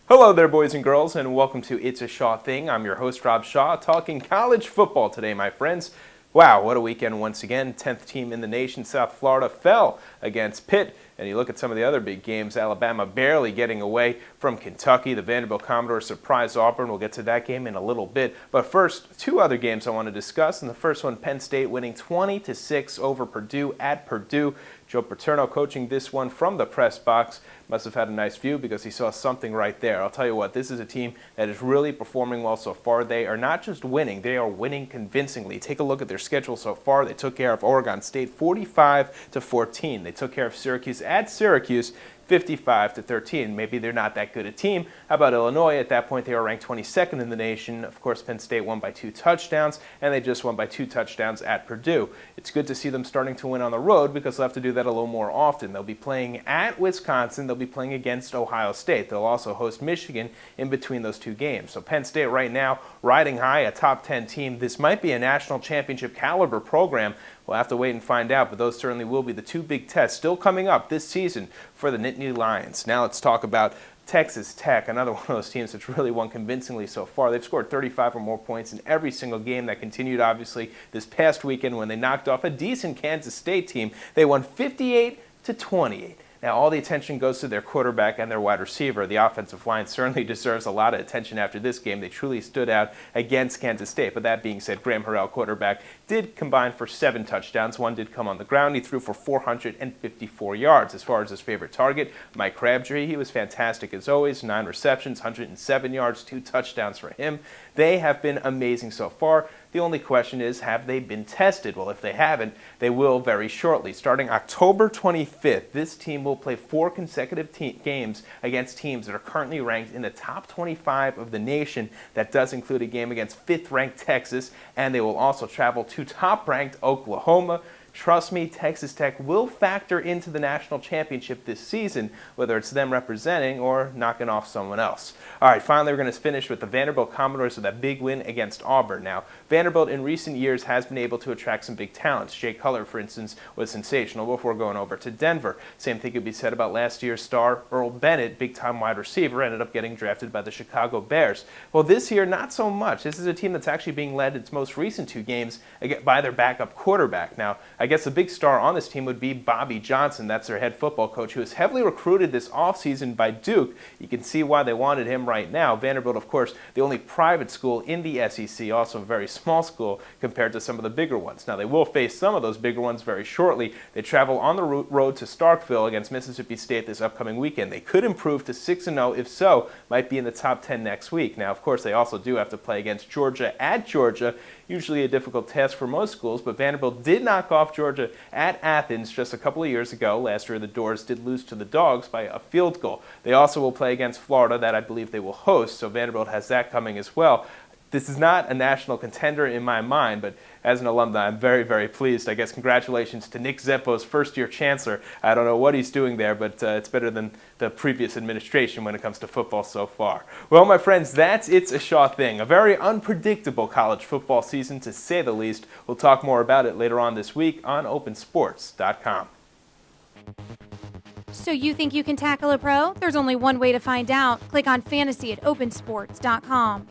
Hello there, boys and girls, and welcome to It's a Shaw Thing. I'm your host, Rob Shaw, talking college football today, my friends. Wow, what a weekend once again. 10th team in the nation, South Florida, fell against Pitt. And you look at some of the other big games, Alabama barely getting away from Kentucky. The Vanderbilt Commodores surprised Auburn. We'll get to that game in a little bit. But first, two other games I want to discuss. And the first one, Penn State winning 20-6 over Purdue at Purdue. Joe Paterno coaching this one from the press box. Must have had a nice view because he saw something right there. I'll tell you what, this is a team that is really performing well so far. They are not just winning, they are winning convincingly. Take a look at their schedule so far. They took care of Oregon State 45-14. They took care of Syracuse at Syracuse 55-13. Maybe they're not that good a team. How about Illinois? At that point, they were ranked 22nd in the nation. Of course, Penn State won by 2 touchdowns, and they just won by 2 touchdowns at Purdue. It's good to see them starting to win on the road because they'll have to do that a little more often. They'll be playing at Wisconsin. They'll be playing against Ohio State. They'll also host Michigan in between those two games. So Penn State right now riding high, a top 10 team. This might be a national championship caliber program. We'll have to wait and find out, but those certainly will be the two big tests still coming up this season for the Nittany Lions. Now let's talk about Texas Tech, another one of those teams that's really won convincingly so far. They've scored 35 or more points in every single game. That continued, obviously, this past weekend when they knocked off a decent Kansas State team. They won 58-28. Now, all the attention goes to their quarterback and their wide receiver. The offensive line certainly deserves a lot of attention after this game. They truly stood out against Kansas State. But that being said, Graham Harrell, quarterback, did combine for 7 touchdowns. One did come on the ground. He threw for 454 yards. As far as his favorite target, Mike Crabtree, he was fantastic as always. 9 receptions, 107 yards, 2 touchdowns for him. They have been amazing so far. The only question is, have they been tested? Well, if they haven't, they will very shortly. Starting October 25th, this team will play 4 consecutive games against teams that are currently ranked in the top 25 of the nation. That does include a game against 5th-ranked Texas, and they will also travel to top-ranked Oklahoma. Trust me, Texas Tech will factor into the national championship this season, whether it's them representing or knocking off someone else. All right, finally, we're going to finish with the Vanderbilt Commodores with that big win against Auburn. Now, Vanderbilt in recent years has been able to attract some big talents. Jay Cutler, for instance, was sensational before going over to Denver. Same thing could be said about last year's star Earl Bennett, big-time wide receiver, ended up getting drafted by the Chicago Bears. Well, this year, not so much. This is a team that's actually being led its most recent 2 games by their backup quarterback. Now, I guess the big star on this team would be Bobby Johnson. That's their head football coach, who was heavily recruited this offseason by Duke. You can see why they wanted him right now. Vanderbilt, of course, the only private school in the SEC, also a very small school compared to some of the bigger ones. Now, they will face some of those bigger ones very shortly. They travel on the road to Starkville against Mississippi State this upcoming weekend. They could improve to 6-0. If so, might be in the top 10 next week. Now, of course, they also do have to play against Georgia at Georgia. Usually a difficult task for most schools, but Vanderbilt did knock off Georgia at Athens just a couple of years ago. Last year, the Doors did lose to the Dogs by a field goal. They also will play against Florida, that I believe they will host, so Vanderbilt has that coming as well. This is not a national contender in my mind, but as an alumni, I'm very, very pleased. I guess congratulations to Nick Zeppo's first-year chancellor. I don't know what he's doing there, but it's better than the previous administration when it comes to football so far. Well, my friends, that's It's a Shaw Thing. A very unpredictable college football season, to say the least. We'll talk more about it later on this week on opensports.com. So you think you can tackle a pro? There's only one way to find out. Click on fantasy at opensports.com.